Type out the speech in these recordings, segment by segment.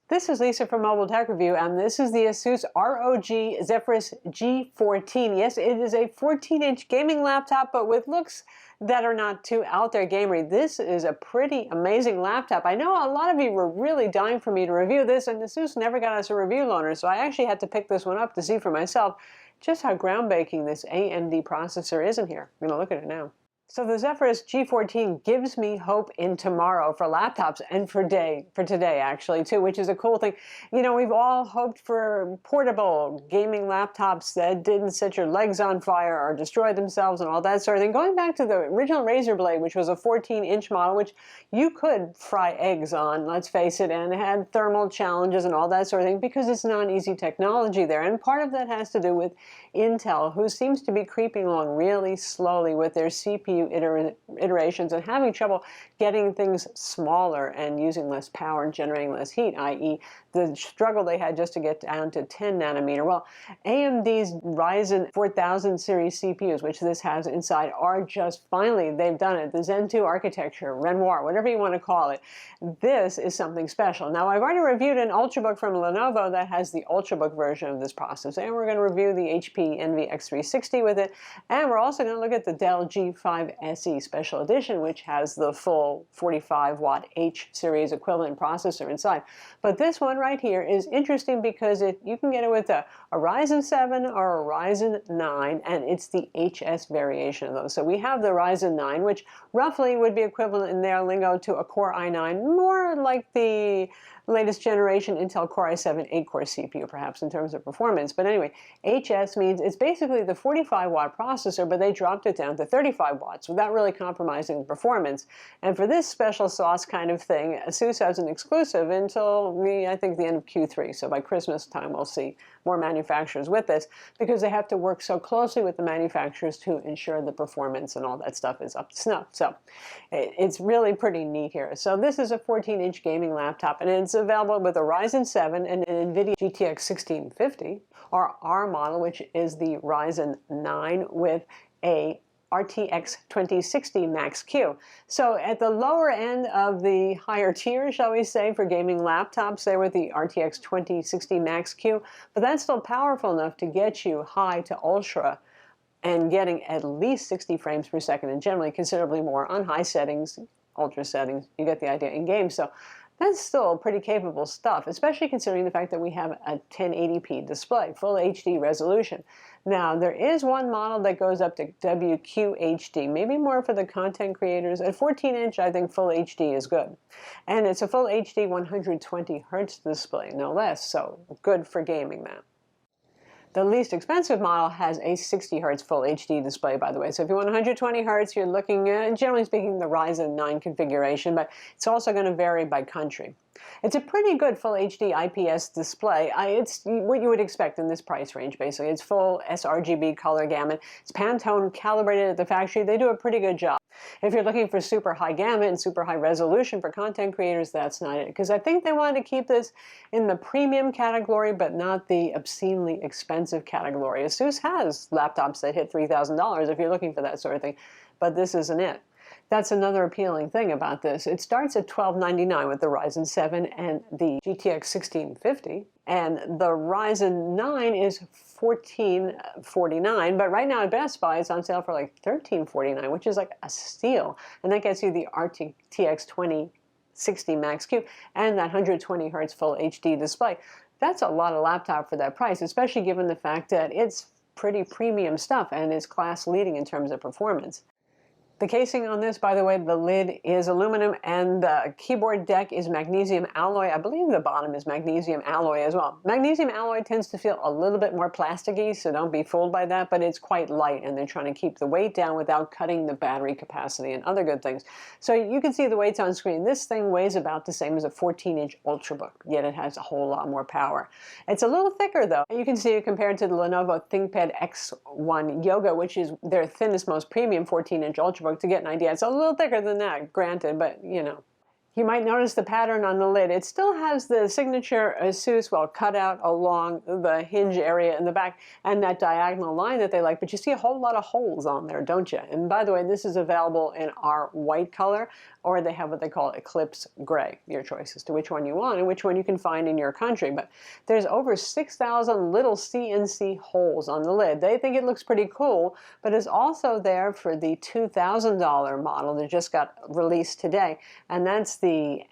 This is Lisa from Mobile Tech Review, and this is the Asus ROG Zephyrus G14. Yes, it is a 14-inch gaming laptop, but with looks that are not too out there gamery. This is a pretty amazing laptop. I know a lot of you were really dying for me to review this, and Asus never got us a review loaner, so I actually had to pick this one up to see for myself just how groundbreaking this AMD processor is in here. I'm going to look at it now. So the Zephyrus G14 gives me hope in tomorrow for laptops and for today actually too, which is a cool thing. You know, we've all hoped for portable gaming laptops that didn't set your legs on fire or destroy themselves and all that sort of thing. Going back to the original Razer Blade, which was a 14-inch model, which you could fry eggs on, let's face it, and it had thermal challenges and all that sort of thing because it's not easy technology there. And part of that has to do with Intel, who seems to be creeping along really slowly with their CPU iterations and having trouble getting things smaller and using less power and generating less heat, i.e. the struggle they had just to get down to 10 nanometer. Well, AMD's Ryzen 4000 series CPUs, which this has inside, are just finally, they've done it. The Zen 2 architecture, Renoir, whatever you want to call it. This is something special. Now, I've already reviewed an Ultrabook from Lenovo that has the Ultrabook version of this processor, and we're going to review the HP Envy X360 with it, and we're also going to look at the Dell G5 SE Special Edition, which has the full 45-watt H-series equivalent processor inside. But this one right here is interesting because you can get it with a Ryzen 7 or a Ryzen 9, and it's the HS variation of those. So we have the Ryzen 9, which roughly would be equivalent in their lingo to a Core i9, more like the latest generation Intel Core i7 8-core CPU, perhaps, in terms of performance. But anyway, HS means it's basically the 45-watt processor, but they dropped it down to 35 watts without really compromising performance. And for this special sauce kind of thing, Asus has an exclusive until, I think, the end of Q3. So by Christmas time, we'll see more manufacturers with this because they have to work so closely with the manufacturers to ensure the performance and all that stuff is up to snuff. So it's really pretty neat here. So this is a 14-inch gaming laptop, and it's available with a Ryzen 7 and an NVIDIA GTX 1650, or our model, which is the Ryzen 9 with a RTX 2060 Max-Q. So at the lower end of the higher tier, shall we say, for gaming laptops, there with the RTX 2060 Max-Q, but that's still powerful enough to get you high to ultra and getting at least 60 frames per second, and generally considerably more on high settings, ultra settings. You get the idea in games. So that's still pretty capable stuff, especially considering the fact that we have a 1080p display, full HD resolution. Now, there is one model that goes up to WQHD, maybe more for the content creators. At 14-inch, I think full HD is good. And it's a full HD 120 hertz display, no less, so good for gaming that. The least expensive model has a 60 hertz full HD display, by the way. So if you want 120 hertz, you're looking at, generally speaking, the Ryzen 9 configuration, but it's also going to vary by country. It's a pretty good full HD IPS display. It's what you would expect in this price range, basically. It's full sRGB color gamut. It's Pantone calibrated at the factory. They do a pretty good job. If you're looking for super high gamut and super high resolution for content creators, that's not it. Because I think they wanted to keep this in the premium category, but not the obscenely expensive category. Asus has laptops that hit $3,000 if you're looking for that sort of thing, but this isn't it. That's another appealing thing about this. It starts at $1,299 with the Ryzen 7 and the GTX 1650, and the Ryzen 9 is $1,449, but right now at Best Buy it's on sale for like $1,349, which is like a steal, and that gets you the RTX 2060 Max-Q and that 120 hertz full HD display. That's a lot of laptop for that price, especially given the fact that it's pretty premium stuff and is class leading in terms of performance. The casing on this, by the way, the lid is aluminum and the keyboard deck is magnesium alloy. I believe the bottom is magnesium alloy as well. Magnesium alloy tends to feel a little bit more plasticky, so don't be fooled by that, but it's quite light and they're trying to keep the weight down without cutting the battery capacity and other good things. So you can see the weights on screen. This thing weighs about the same as a 14-inch Ultrabook, yet it has a whole lot more power. It's a little thicker though. You can see it compared to the Lenovo ThinkPad X1 Yoga, which is their thinnest, most premium 14-inch Ultrabook. To get an idea, it's a little thicker than that, granted, but you know. You might notice the pattern on the lid. It still has the signature Asus, well, cut out along the hinge area in the back and that diagonal line that they like, but you see a whole lot of holes on there, don't you? And by the way, this is available in our white color, or they have what they call Eclipse Gray. Your choice as to which one you want and which one you can find in your country. But there's over 6,000 little CNC holes on the lid. They think it looks pretty cool, but it's also there for the $2,000 model that just got released today, and that's the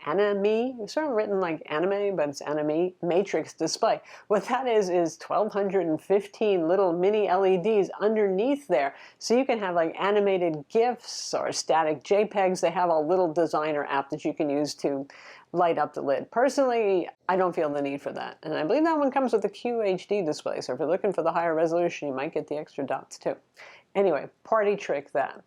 NVMe, it's sort of written like anime, but it's NVMe matrix display. What that is 1,215 little mini LEDs underneath there, so you can have like animated GIFs or static JPEGs. They have a little designer app that you can use to light up the lid. Personally, I don't feel the need for that, and I believe that one comes with a QHD display, so if you're looking for the higher resolution, you might get the extra dots too. Anyway, party trick that.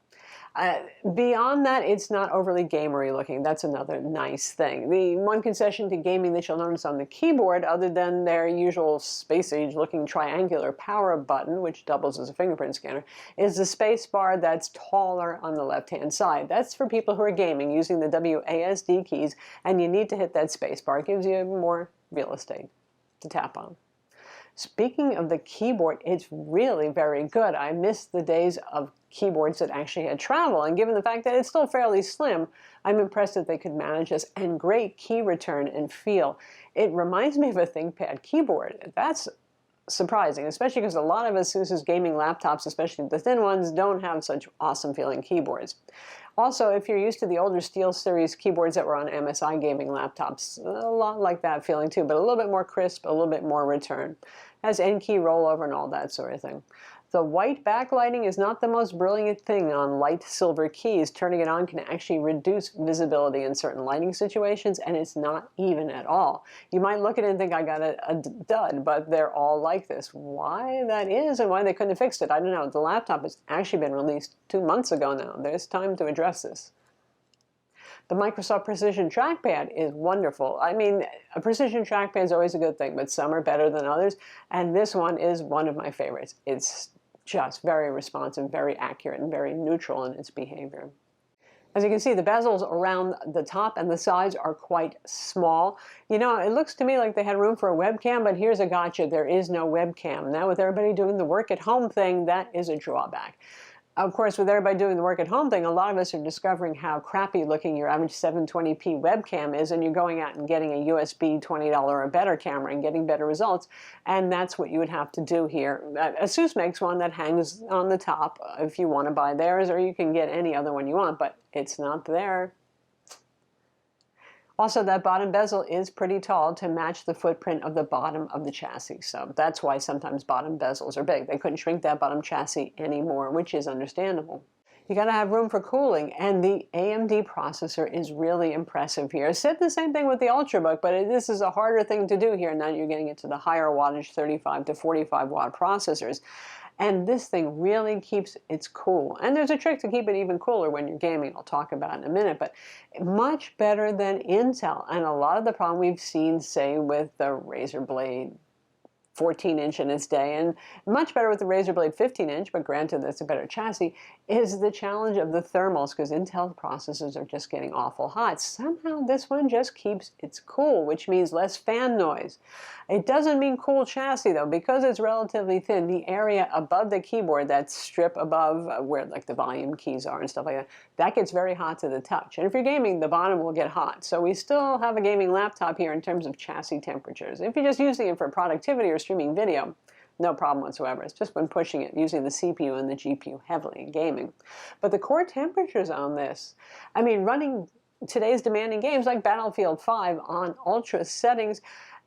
Beyond that, it's not overly gamery looking. That's another nice thing. The one concession to gaming that you'll notice on the keyboard, other than their usual space age looking triangular power button, which doubles as a fingerprint scanner, is the space bar that's taller on the left-hand side. That's for people who are gaming using the WASD keys, and you need to hit that space bar. It gives you more real estate to tap on. Speaking of the keyboard, it's really very good. I miss the days of keyboards that actually had travel, and given the fact that it's still fairly slim, I'm impressed that they could manage this, and great key return and feel. It reminds me of a ThinkPad keyboard. That's surprising, especially because a lot of Asus's gaming laptops, especially the thin ones, don't have such awesome feeling keyboards. Also, if you're used to the older SteelSeries keyboards that were on MSI gaming laptops, a lot like that feeling too, but a little bit more crisp, a little bit more return. Has N-key rollover and all that sort of thing. The white backlighting is not the most brilliant thing on light silver keys. Turning it on can actually reduce visibility in certain lighting situations, and it's not even at all. You might look at it and think I got a dud, but they're all like this. Why that is and why they couldn't have fixed it, I don't know. The laptop has actually been released 2 months ago now. There's time to address this. The Microsoft Precision Trackpad is wonderful. I mean, a Precision Trackpad is always a good thing, but some are better than others, and this one is one of my favorites. It's just very responsive, very accurate, and very neutral in its behavior. As you can see, the bezels around the top and the sides are quite small. You know, it looks to me like they had room for a webcam, but here's a gotcha. There is no webcam. Now, with everybody doing the work at home thing, that is a drawback. Of course, with everybody doing the work at home thing, a lot of us are discovering how crappy looking your average 720p webcam is, and you're going out and getting a USB $20 or better camera and getting better results, and that's what you would have to do here. Asus makes one that hangs on the top if you want to buy theirs, or you can get any other one you want, but it's not there. Also, that bottom bezel is pretty tall to match the footprint of the bottom of the chassis. So that's why sometimes bottom bezels are big. They couldn't shrink that bottom chassis anymore, which is understandable. You got to have room for cooling, and the AMD processor is really impressive here. I said the same thing with the Ultrabook, but this is a harder thing to do here now that you're getting into the higher wattage 35 to 45 watt processors. And this thing really keeps it cool. And there's a trick to keep it even cooler when you're gaming. I'll talk about it in a minute, but much better than Intel. And a lot of the problem we've seen, say, with the Razer Blade 14-inch in its day, and much better with the Razer Blade 15-inch, but granted that's a better chassis, is the challenge of the thermals, because Intel processors are just getting awful hot. Somehow this one just keeps it cool, which means less fan noise. It doesn't mean cool chassis though, because it's relatively thin. The area above the keyboard, that strip above where like the volume keys are and stuff like that, that gets very hot to the touch. And if you're gaming, the bottom will get hot. So we still have a gaming laptop here in terms of chassis temperatures. If you're just using it for productivity or streaming video, no problem whatsoever. It's just when pushing it, using the CPU and the GPU heavily in gaming. But the core temperatures on this, I mean, running today's demanding games like Battlefield 5 on ultra settings,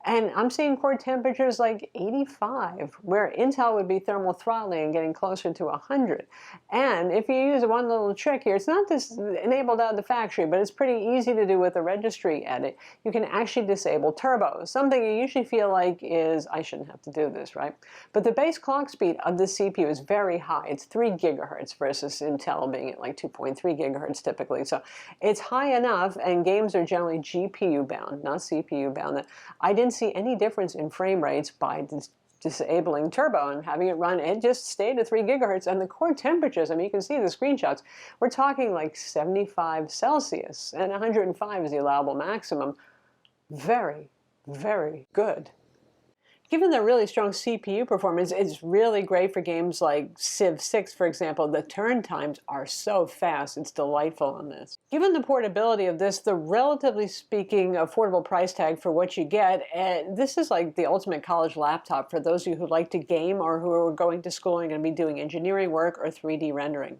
and I'm seeing core temperatures like 85, where Intel would be thermal throttling and getting closer to 100. And if you use one little trick here, it's not this enabled out of the factory, but it's pretty easy to do with a registry edit. You can actually disable turbos, something you usually feel like is, I shouldn't have to do this, right? But the base clock speed of the CPU is very high. It's 3 gigahertz versus Intel being at like 2.3 gigahertz typically. So it's high enough, and games are generally GPU bound, not CPU bound. I didn't see any difference in frame rates by disabling turbo and having it run, it just stayed at 3 gigahertz. And the core temperatures, I mean, you can see the screenshots, we're talking like 75 Celsius, and 105 is the allowable maximum. Very, very good. Given the really strong CPU performance, it's really great for games like Civ 6, for example. The turn times are so fast, it's delightful on this. Given the portability of this, the relatively speaking affordable price tag for what you get, this is like the ultimate college laptop for those of you who like to game or who are going to school and going to be doing engineering work or 3D rendering.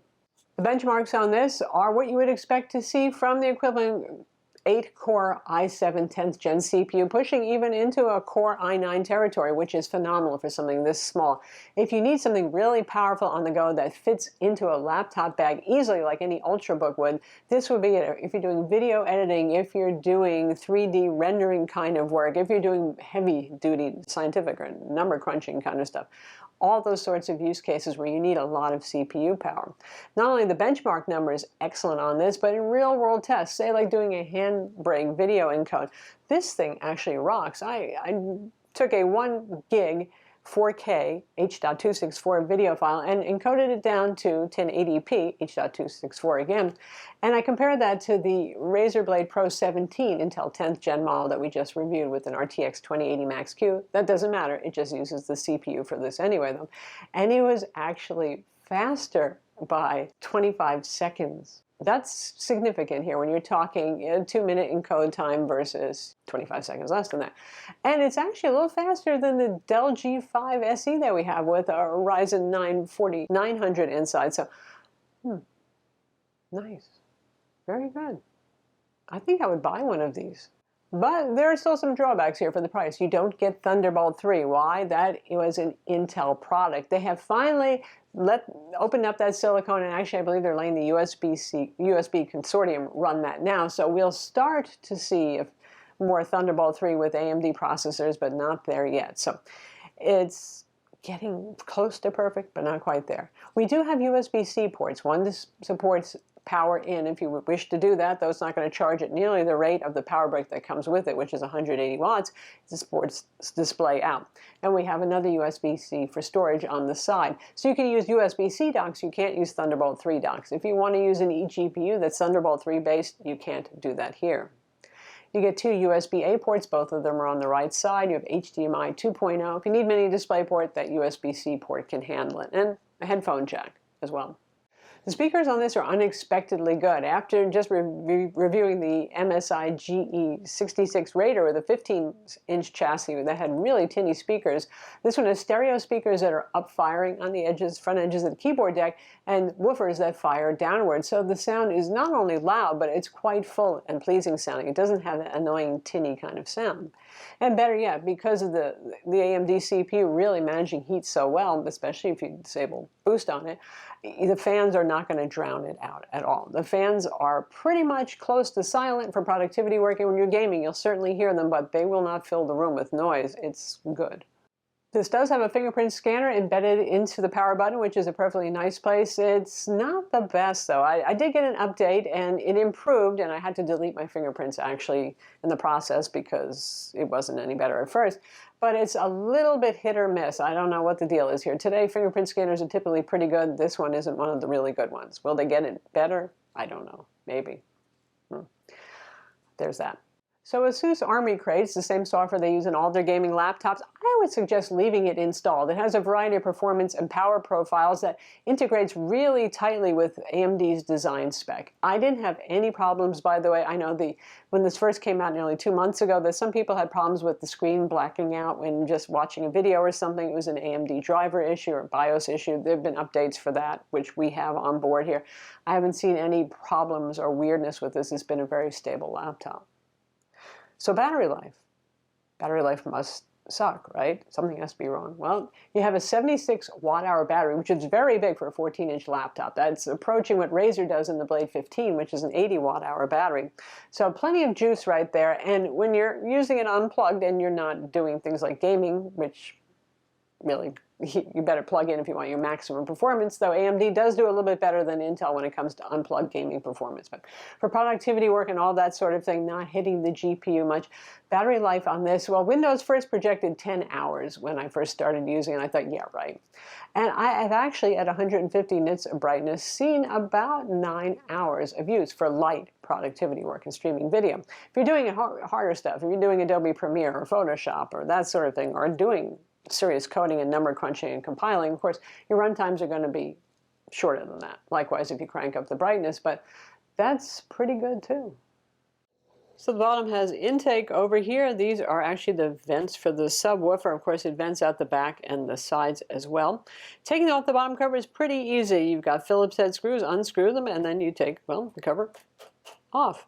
The benchmarks on this are what you would expect to see from the equivalent 8-core i7 10th gen CPU, pushing even into a Core i9 territory, which is phenomenal for something this small. If you need something really powerful on the go that fits into a laptop bag easily like any Ultrabook would, this would be it. If you're doing video editing, if you're doing 3D rendering kind of work, if you're doing heavy-duty scientific or number crunching kind of stuff, all those sorts of use cases where you need a lot of CPU power. Not only the benchmark number is excellent on this, but in real-world tests, say like doing a handbrake video encode, this thing actually rocks. I took a 1 gig 4K H.264 video file and encoded it down to 1080p H.264 again, and I compared that to the Razer Blade Pro 17 Intel 10th gen model that we just reviewed with an RTX 2080 Max Q. That doesn't matter, it just uses the CPU for this anyway though, and it was actually faster by 25 seconds. That's significant here when you're talking a 2-minute encode time versus 25 seconds less than that. And it's actually a little faster than the Dell G5 SE that we have with our Ryzen 900 inside. So, nice. Very good. I think I would buy one of these. But there are still some drawbacks here for the price. You don't get Thunderbolt 3. Why? That was an Intel product. They have finally opened up that silicone, and actually I believe they're letting the USB consortium run that now. So we'll start to see more Thunderbolt 3 with AMD processors, but not there yet. So it's getting close to perfect, but not quite there. We do have USB-C ports. One supports power in if you wish to do that, though it's not going to charge at nearly the rate of the power brick that comes with it, which is 180 watts. It supports display out. And we have another USB-C for storage on the side. So you can use USB-C docks, you can't use Thunderbolt 3 docks. If you want to use an eGPU that's Thunderbolt 3 based, you can't do that here. You get 2 USB-A ports, both of them are on the right side. You have HDMI 2.0. If you need mini DisplayPort, that USB-C port can handle it. And a headphone jack as well. The speakers on this are unexpectedly good. After just reviewing the MSI GE66 Raider with a 15-inch chassis that had really tinny speakers, this one has stereo speakers that are up-firing on the edges, front edges of the keyboard deck, and woofers that fire downward. So the sound is not only loud, but it's quite full and pleasing sounding. It doesn't have that annoying tinny kind of sound. And better yet, because of the AMD CPU really managing heat so well, especially if you disable boost on it, the fans are not going to drown it out at all. The fans are pretty much close to silent for productivity work, and when you're gaming, you'll certainly hear them, but they will not fill the room with noise. It's good. This does have a fingerprint scanner embedded into the power button, which is a perfectly nice place. It's not the best, though. I did get an update, and it improved, and I had to delete my fingerprints, actually, in the process because it wasn't any better at first. But it's a little bit hit or miss. I don't know what the deal is here. Today, fingerprint scanners are typically pretty good. This one isn't one of the really good ones. Will they get it better? I don't know. Maybe. There's that. So Asus Army Crate's the same software they use in all their gaming laptops. I would suggest leaving it installed. It has a variety of performance and power profiles that integrates really tightly with AMD's design spec. I didn't have any problems, by the way. I know when this first came out nearly 2 months ago, that some people had problems with the screen blacking out when just watching a video or something. It was an AMD driver issue or BIOS issue. There have been updates for that, which we have on board here. I haven't seen any problems or weirdness with this. It's been a very stable laptop. So battery life. Battery life must suck, right? Something has to be wrong. Well, you have a 76 watt-hour battery, which is very big for a 14-inch laptop. That's approaching what Razer does in the Blade 15, which is an 80 watt-hour battery. So plenty of juice right there. And when you're using it unplugged and you're not doing things like gaming, which really you better plug in if you want your maximum performance, though AMD does do a little bit better than Intel when it comes to unplugged gaming performance. But for productivity work and all that sort of thing, not hitting the GPU much. Battery life on this, well, Windows first projected 10 hours when I first started using it. I thought, yeah, right. And I've actually, at 150 nits of brightness, seen about 9 hours of use for light productivity work and streaming video. If you're doing harder stuff, if you're doing Adobe Premiere or Photoshop or that sort of thing, or doing serious coding and number crunching and compiling, of course, your run times are going to be shorter than that. Likewise, if you crank up the brightness, but that's pretty good too. So the bottom has intake over here. These are actually the vents for the subwoofer. Of course, it vents out the back and the sides as well. Taking off the bottom cover is pretty easy. You've got Phillips head screws, unscrew them, and then you take, well, the cover off.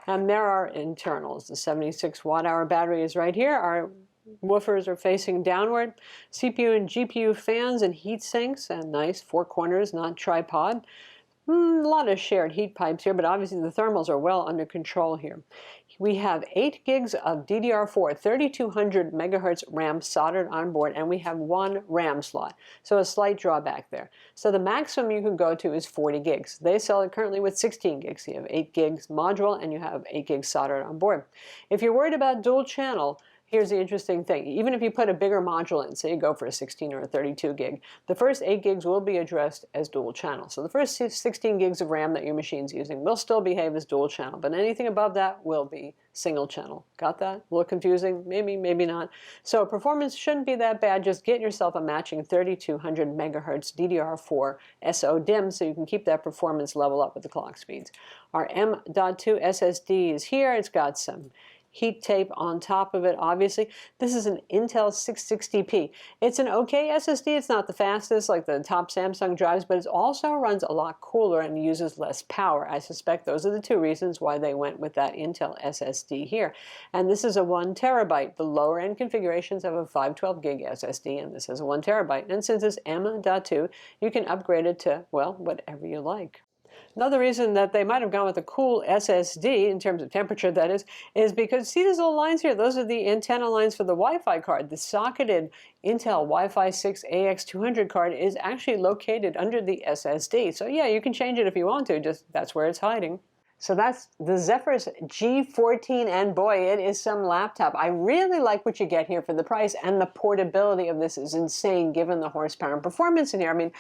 And there are internals. The 76 watt-hour battery is right here. Our woofers are facing downward. CPU and GPU fans and heat sinks, and nice four corners, not tripod. A lot of shared heat pipes here, but obviously the thermals are well under control here. We have 8 gigs of DDR4, 3200 megahertz RAM soldered on board, and we have 1 RAM slot. So a slight drawback there. So the maximum you can go to is 40 gigs. They sell it currently with 16 gigs. You have 8 gigs module, and you have 8 gigs soldered on board. If you're worried about dual channel, here's the interesting thing. Even if you put a bigger module in, say you go for a 16 or a 32 gig, the first 8 gigs will be addressed as dual channel. So the first 16 gigs of RAM that your machine's using will still behave as dual channel, but anything above that will be single channel. Got that? A little confusing? Maybe, maybe not. So performance shouldn't be that bad. Just get yourself a matching 3200 megahertz DDR4 SO-DIMM so you can keep that performance level up with the clock speeds. Our M.2 SSD is here. It's got some heat tape on top of it, obviously. This is an Intel 660p. It's an okay SSD. It's not the fastest like the top Samsung drives, but it also runs a lot cooler and uses less power. I suspect those are the two reasons why they went with that Intel SSD here. And this is a 1 terabyte. The lower end configurations have a 512 gig SSD, and this is a 1 terabyte. And since it's M.2, you can upgrade it to, well, whatever you like. Another reason that they might have gone with a cool SSD, in terms of temperature that is because, see these little lines here? Those are the antenna lines for the Wi-Fi card. The socketed Intel Wi-Fi 6 AX200 card is actually located under the SSD. So yeah, you can change it if you want to, just that's where it's hiding. So that's the Zephyrus G14, and boy, it is some laptop. I really like what you get here for the price, and the portability of this is insane given the horsepower and performance in here. I mean,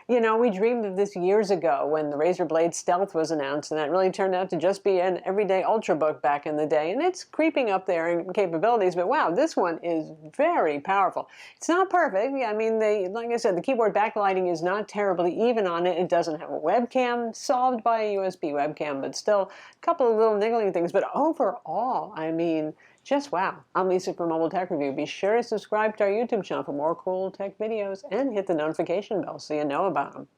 you know, we dreamed of this years ago when the Razer Blade Stealth was announced, and that really turned out to just be an everyday Ultrabook back in the day, and it's creeping up there in capabilities, but wow, this one is very powerful. It's not perfect. I mean, like I said, the keyboard backlighting is not terribly even on it. It doesn't have a webcam, solved by a USB webcam, but still a couple of little niggling things. But overall, I mean, just wow. I'm Lisa from Mobile Tech Review. Be sure to subscribe to our YouTube channel for more cool tech videos and hit the notification bell so you know about them.